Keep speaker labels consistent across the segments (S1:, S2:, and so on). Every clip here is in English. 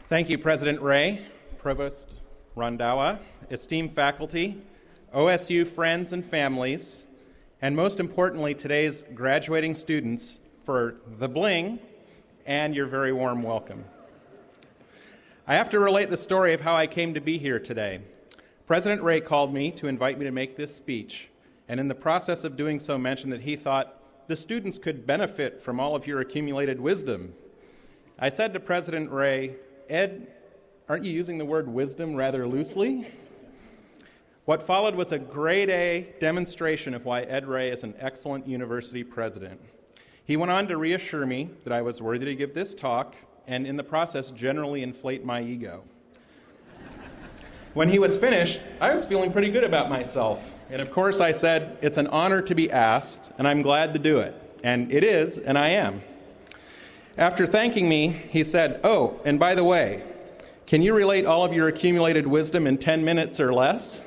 S1: Thank you, President Ray, Provost Rondawa, esteemed faculty, OSU friends and families, and most importantly, today's graduating students for the bling and your very warm welcome. I have to relate the story of how I came to be here today. President Ray called me to invite me to make this speech, and in the process of doing so mentioned that he thought the students could benefit from all of your accumulated wisdom. I said to President Ray, Ed, aren't you using the word wisdom rather loosely? What followed was a grade A demonstration of why Ed Ray is an excellent university president. He went on to reassure me that I was worthy to give this talk and in the process generally inflate my ego. When he was finished, I was feeling pretty good about myself. And of course I said, it's an honor to be asked, and I'm glad to do it. And it is, and I am. After thanking me, he said, oh, and by the way, can you relate all of your accumulated wisdom in 10 minutes or less?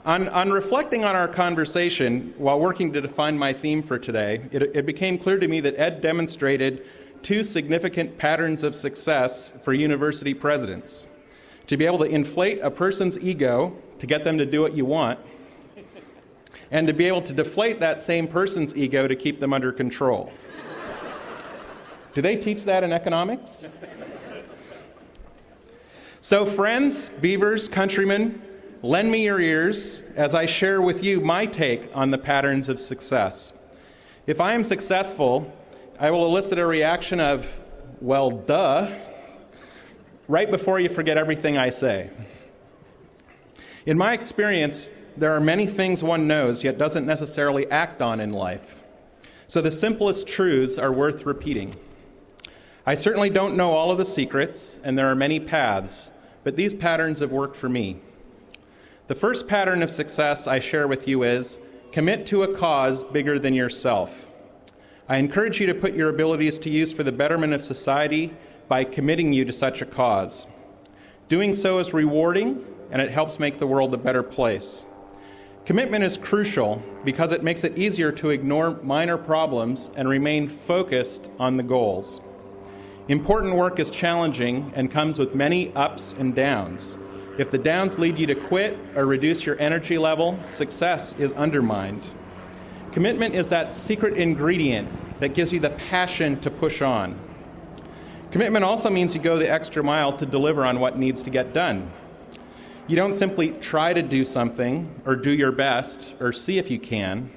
S1: On reflecting on our conversation while working to define my theme for today, it became clear to me that Ed demonstrated two significant patterns of success for university presidents. To be able to inflate a person's ego to get them to do what you want, and to be able to deflate that same person's ego to keep them under control. Do they teach that in economics? So friends, beavers, countrymen, lend me your ears as I share with you my take on the patterns of success. If I am successful, I will elicit a reaction of, well, duh, right before you forget everything I say. In my experience, there are many things one knows yet doesn't necessarily act on in life. So the simplest truths are worth repeating. I certainly don't know all of the secrets, and there are many paths, but these patterns have worked for me. The first pattern of success I share with you is commit to a cause bigger than yourself. I encourage you to put your abilities to use for the betterment of society by committing you to such a cause. Doing so is rewarding, and it helps make the world a better place. Commitment is crucial because it makes it easier to ignore minor problems and remain focused on the goals. Important work is challenging and comes with many ups and downs. If the downs lead you to quit or reduce your energy level, success is undermined. Commitment is that secret ingredient that gives you the passion to push on. Commitment also means you go the extra mile to deliver on what needs to get done. You don't simply try to do something or do your best or see if you can.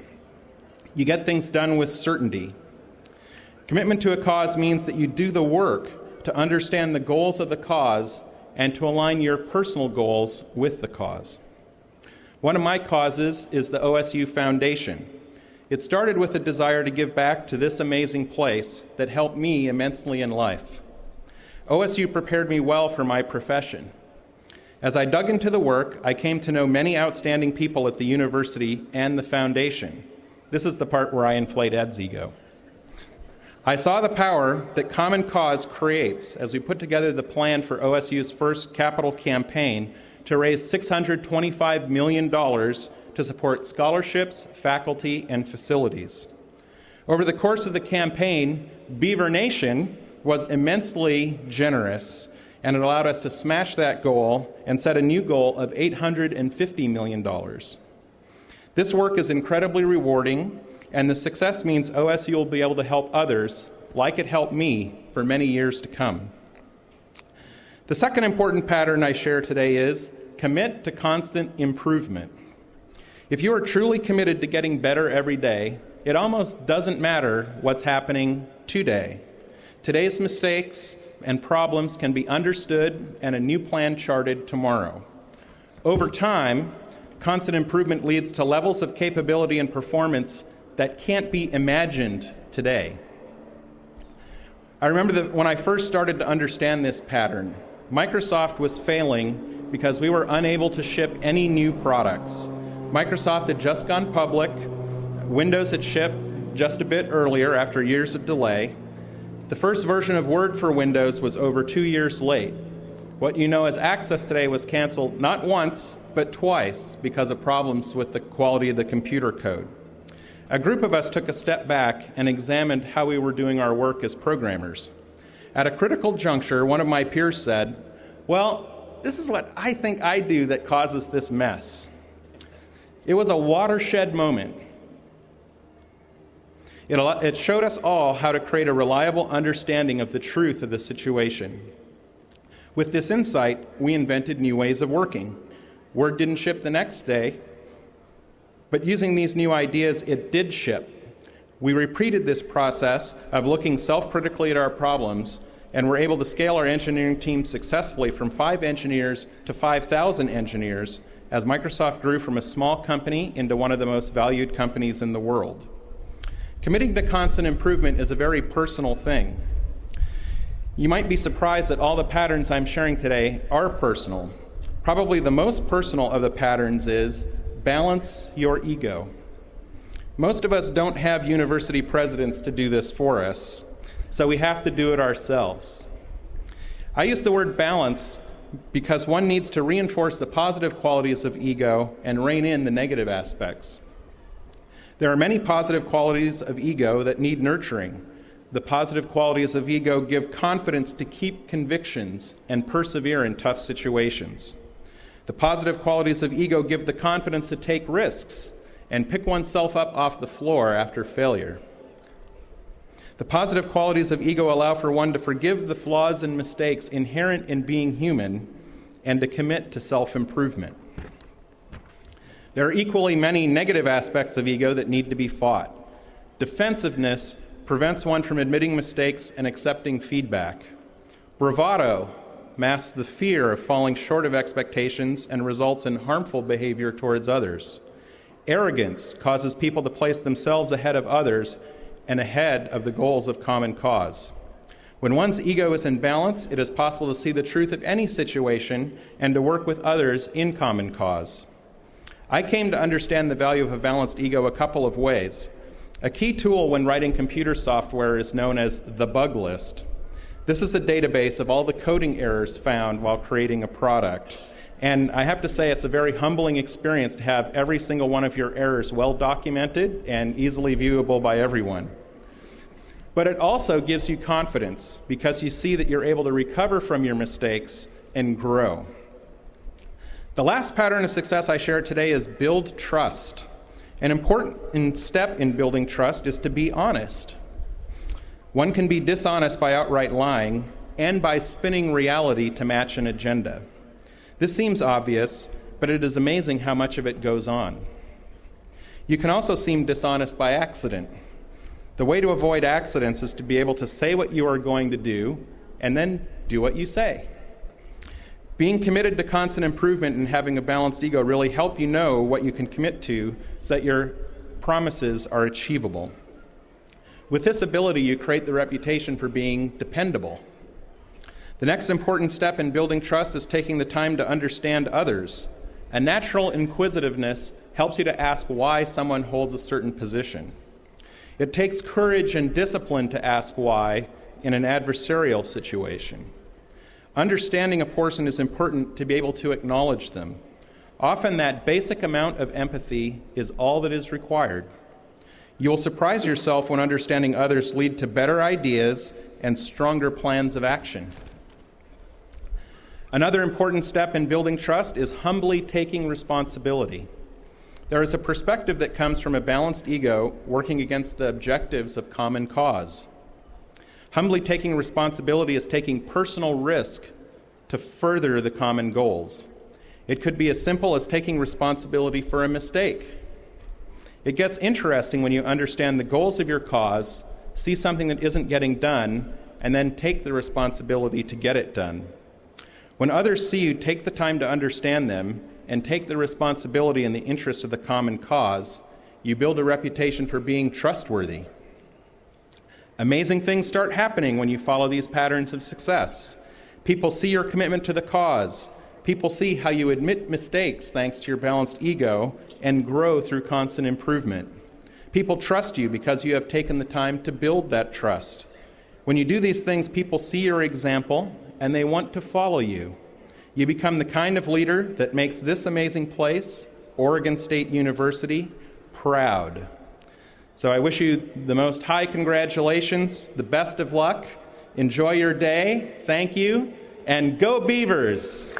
S1: You get things done with certainty. Commitment to a cause means that you do the work to understand the goals of the cause and to align your personal goals with the cause. One of my causes is the OSU Foundation. It started with a desire to give back to this amazing place that helped me immensely in life. OSU prepared me well for my profession. As I dug into the work, I came to know many outstanding people at the university and the foundation. This is the part where I inflate Ed's ego. I saw the power that common cause creates as we put together the plan for OSU's first capital campaign to raise $625 million to support scholarships, faculty, and facilities. Over the course of the campaign, Beaver Nation was immensely generous, and it allowed us to smash that goal and set a new goal of $850 million. This work is incredibly rewarding, and the success means OSU will be able to help others, like it helped me, for many years to come. The second important pattern I share today is commit to constant improvement. If you are truly committed to getting better every day, it almost doesn't matter what's happening today. Today's mistakes and problems can be understood and a new plan charted tomorrow. Over time, constant improvement leads to levels of capability and performance that can't be imagined today. I remember that when I first started to understand this pattern, Microsoft was failing because we were unable to ship any new products. Microsoft had just gone public. Windows had shipped just a bit earlier after years of delay. The first version of Word for Windows was over 2 years late. What you know as Access today was canceled not once, but twice because of problems with the quality of the computer code. A group of us took a step back and examined how we were doing our work as programmers. At a critical juncture, one of my peers said, "Well, this is what I think I do that causes this mess." It was a watershed moment. It showed us all how to create a reliable understanding of the truth of the situation. With this insight, we invented new ways of working. Word didn't ship the next day, but using these new ideas, it did ship. We repeated this process of looking self-critically at our problems, and were able to scale our engineering team successfully from 5 engineers to 5,000 engineers as Microsoft grew from a small company into one of the most valued companies in the world. Committing to constant improvement is a very personal thing. You might be surprised that all the patterns I'm sharing today are personal. Probably the most personal of the patterns is balance your ego. Most of us don't have university presidents to do this for us, so we have to do it ourselves. I use the word balance because one needs to reinforce the positive qualities of ego and rein in the negative aspects. There are many positive qualities of ego that need nurturing. The positive qualities of ego give confidence to keep convictions and persevere in tough situations. The positive qualities of ego give the confidence to take risks and pick oneself up off the floor after failure. The positive qualities of ego allow for one to forgive the flaws and mistakes inherent in being human and to commit to self-improvement. There are equally many negative aspects of ego that need to be fought. Defensiveness prevents one from admitting mistakes and accepting feedback. Bravado masks the fear of falling short of expectations and results in harmful behavior towards others. Arrogance causes people to place themselves ahead of others and ahead of the goals of common cause. When one's ego is in balance, it is possible to see the truth of any situation and to work with others in common cause. I came to understand the value of a balanced ego a couple of ways. A key tool when writing computer software is known as the bug list. This is a database of all the coding errors found while creating a product. And I have to say it's a very humbling experience to have every single one of your errors well documented and easily viewable by everyone. But it also gives you confidence because you see that you're able to recover from your mistakes and grow. The last pattern of success I share today is build trust. An important step in building trust is to be honest. One can be dishonest by outright lying and by spinning reality to match an agenda. This seems obvious, but it is amazing how much of it goes on. You can also seem dishonest by accident. The way to avoid accidents is to be able to say what you are going to do and then do what you say. Being committed to constant improvement and having a balanced ego really help you know what you can commit to so that your promises are achievable. With this ability, you create the reputation for being dependable. The next important step in building trust is taking the time to understand others. A natural inquisitiveness helps you to ask why someone holds a certain position. It takes courage and discipline to ask why in an adversarial situation. Understanding a person is important to be able to acknowledge them. Often that basic amount of empathy is all that is required. You will surprise yourself when understanding others lead to better ideas and stronger plans of action. Another important step in building trust is humbly taking responsibility. There is a perspective that comes from a balanced ego working against the objectives of common cause. Humbly taking responsibility is taking personal risk to further the common goals. It could be as simple as taking responsibility for a mistake. It gets interesting when you understand the goals of your cause, see something that isn't getting done, and then take the responsibility to get it done. When others see you take the time to understand them and take the responsibility in the interest of the common cause, you build a reputation for being trustworthy. Amazing things start happening when you follow these patterns of success. People see your commitment to the cause. People see how you admit mistakes thanks to your balanced ego and grow through constant improvement. People trust you because you have taken the time to build that trust. When you do these things, people see your example and they want to follow you. You become the kind of leader that makes this amazing place, Oregon State University, proud. So I wish you the most high congratulations, the best of luck. Enjoy your day. Thank you. And go Beavers!